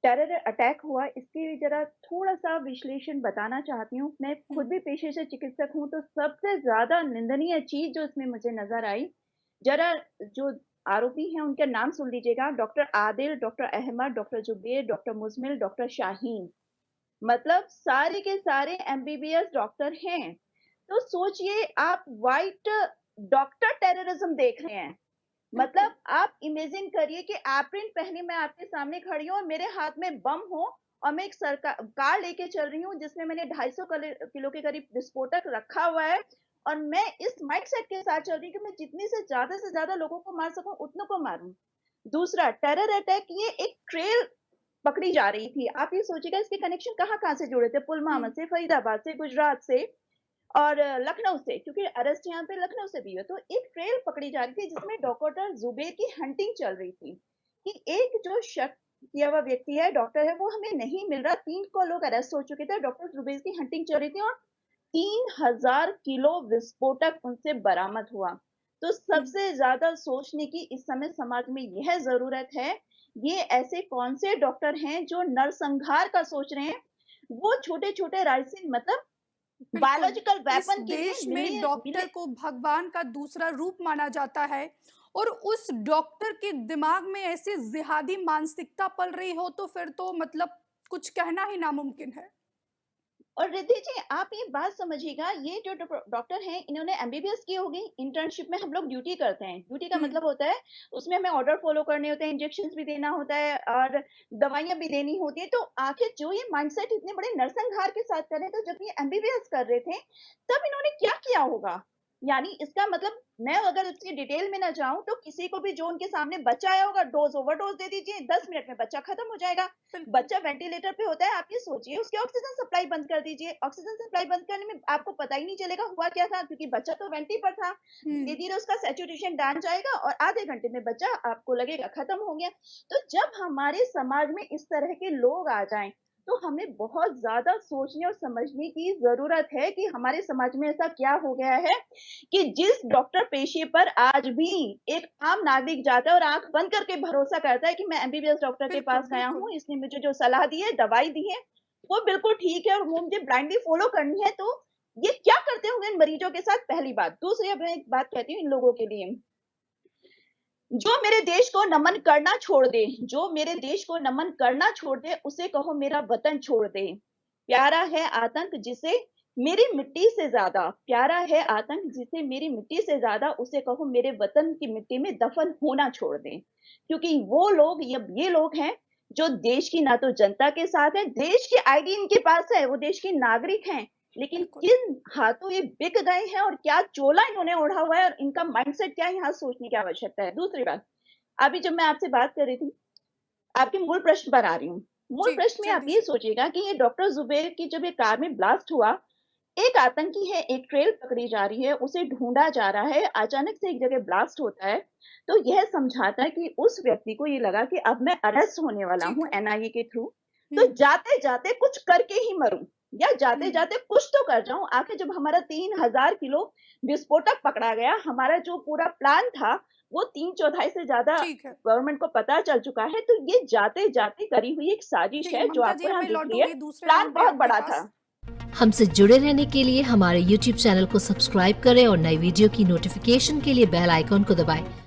Terror attack हुआ, इसकी ज़रा थोड़ा-सा विश्लेषण बताना चाहती हूँ। मैं हुँ, खुद भी पेशे से चिकित्सक हूँ, तो सबसे ज़्यादा निंदनीय चीज़ जो इसमें मुझे नज़र आई, ज़रा जो आरोपी हैं उनके नाम सुन लीजिएगा, doctor Adil, doctor Ahmed, doctor Zubair, doctor Muzammil, doctor Shaheen. मतलब सारे के सारे एमबीबीएस डॉक्टर हैं। तो सोचिए आप व्हाइट डॉक्टर टेररिज्म देख रहे हैं। बिल्कुल। मतलब आप इमेजिन करिए कि एप्रिन पहने मैं आपके सामने खड़ी हूँ और मेरे हाथ में बम हो और मैं एक कार लेके चल रही हूँ जिसमें मैंने 250 किलो के करीब विस्फोटक रखा हुआ है और मैं इस माइंडसेट के साथ चल रही हूँ कि मैं जितनी से ज्यादा लोगों को मार सकूं उतनों को मारूं। दूसरा टेरर अटैक, ये एक ट्रेल पकड़ी जा रही थी। आप ये सोचिएगा इसके कनेक्शन कहाँ-कहाँ से जुड़े थे, पुलवामा हुँ, से, फरीदाबाद से, गुजरात से और लखनऊ से, क्योंकि अरेस्ट यहाँ पे लखनऊ से भी हुआ। तो एक ट्रेल पकड़ी जा रही थी जिसमें डॉक्टर जुबैर की हंटिंग चल रही थी कि एक जो शक किया हुआ व्यक्ति है, डॉक्टर है, वो हमें नहीं मिल रहा। 3 को लोग अरेस्ट हो चुके थे, डॉक्टर जुबैर की हंटिंग चल रही थी और 3000 किलो विस्फोटक उनसे बरामद हुआ। तो हुँ। सबसे ज़्यादा सोचने की इस समय समाज में यह ज़रूरत है, ये ऐसे कौन से डॉक्टर हैं जो नरसंहार का सोच रहे हैं? वो छोटे-छोटे राइसिन मतलब बिल्कुल, बायोलॉजिकल इस वेपन के लिए देश में मिलिए डॉक्टर मिले। को भगवान का दूसरा रूप माना जाता है और उस डॉक्टर के दिमाग में ऐसी जिहादी मानसिकता पल रही हो तो फिर तो मतलब कुछ कहना ही नामुमकिन है। और रिद्धि जी, आप ये बात समझिएगा, ये जो डॉक्टर हैं इन्होंने एमबीबीएस की होगी। इंटर्नशिप में हम लोग ड्यूटी करते हैं। ड्यूटी का हुँ, मतलब होता है उसमें हमें ऑर्डर फॉलो करने होते हैं, इंजेक्शंस भी देना होता है और दवाइयाँ भी देनी होती है। तो आखिर जो ये माइंडसेट इतने बड़े नरसंहार के साथ कर रहे हैं, तो जब ये एमबीबीएस कर रहे थे, तब इन्होंने क्या किया होगा? यानी इसका मतलब मैं अगर इसकी डिटेल में ना जाऊँ तो किसी को भी जो उनके सामने बच्चा आया होगा, डोज़ ओवरडोज़ दे दीजिए, 10 मिनट में बच्चा खत्म हो जाएगा। बिल्कुल। बच्चा वेंटिलेटर पे होता है, आप ये सोचिए उसकी ऑक्सीजन सप्लाई बंद कर दीजिए। ऑक्सीजन सप्लाई बंद करने में आपको पता ही नहीं चलेगा हुआ क्या था, क्योंकि बच्चा तो वेंटी पर था। हुँ, धीरे-धीरे उसका सैचुरेशन डाउन जाएगा और आधे घंटे में बच्चा आपको लगेगा खत्म हो गया। तो जब हमारे समाज में इस तरह के लोग आ जाएँ, तो हमें बहुत ज़्यादा सोचने और समझने की ज़रूरत है कि हमारे समाज में ऐसा क्या हो गया है कि जिस डॉक्टर पेशे पर आज भी एक आम नागरिक जाता है और आँख बंद करके भरोसा करता है कि मैं एमबीबीएस डॉक्टर के बिल्कुल, पास गया बिल्कुल। हूँ, इसने मुझे जो सलाह दी है, दवाई दी है, वो बिल्कुल ठीक है और वो मुझे ब्लाइंडली फॉलो करनी है, तो ये क्या करते होंगे इन मरीजों के साथ? पहली बात। दूसरी, अब मैं एक बात कहती हूँ इन लोगों के लिए, जो मेरे देश को नमन करना छोड़ दे, जो मेरे देश को नमन करना छोड़ दे, उसे कहो मेरा वतन छोड़ दे। प्यारा है आतंक जिसे मेरी मिट्टी से ज़्यादा, प्यारा है आतंक जिसे मेरी मिट्टी से ज़्यादा, उसे कहो मेरे वतन की मिट्टी में दफन होना छोड़ दे। क्योंकि वो लोग ये लोग हैं जो देश की ना तो जनता के साथ है, देश की आईडी इनके पास है, वो देश के नागरिक हैं, लेकिन बिल्कुल। किन हाथों ये बिक गए हैं और क्या चोला इन्होंने ओढ़ा हुआ है और इनका माइंडसेट क्या है, यहाँ सोचने की आवश्यकता है। दूसरी बात, अभी जब मैं आपसे बात कर रही थी, आपके मूल प्रश्न पर आ रही हूँ। मूल जी, प्रश्न में आप जल्दी ये से। सोचिएगा कि ये डॉक्टर ज़ुबैर की जब ये कार में ब्लास्ट हुआ, एक आतंकी है, एक ट्रेल पकड़ी जा रही है, उसे ढूँढा जा रहा है, अचानक से एक जगह ब्लास्ट होता है, तो यह समझाता है कि उस व्यक्ति को ये लगा कि अब मैं अरेस्ट होने वाला ठीक हूँ है। एनआईए के थ्रू, तो हुँ, जाते-जाते कुछ करके ही मरूँ या हुँ, जाते-जाते कुछ तो कर जाऊँ। आखिर जब हमारा 3000 किलो विस्फोटक पकड़ा गया, हमारा जो पूरा प्लान था, वो 3/4 से ज़्यादा ठीक है। गवर्नमेंट को पता चल चुका है, तो ये जाते-जाते करी हुई एक साजिश ठीक है, है, जो ममता जी आपको यहाँ हमें दिख रही है। लौटूँगी दूसरे प्लान राउंड में बहुत आपके बड़ा पास। था। हमसे जुड़े रहने के लिए हमारे YouTube चैनल को सब्सक्राइब करें और नई वीडियो की नोटिफिकेशन के लिए बेल आइकॉन को दबाएं।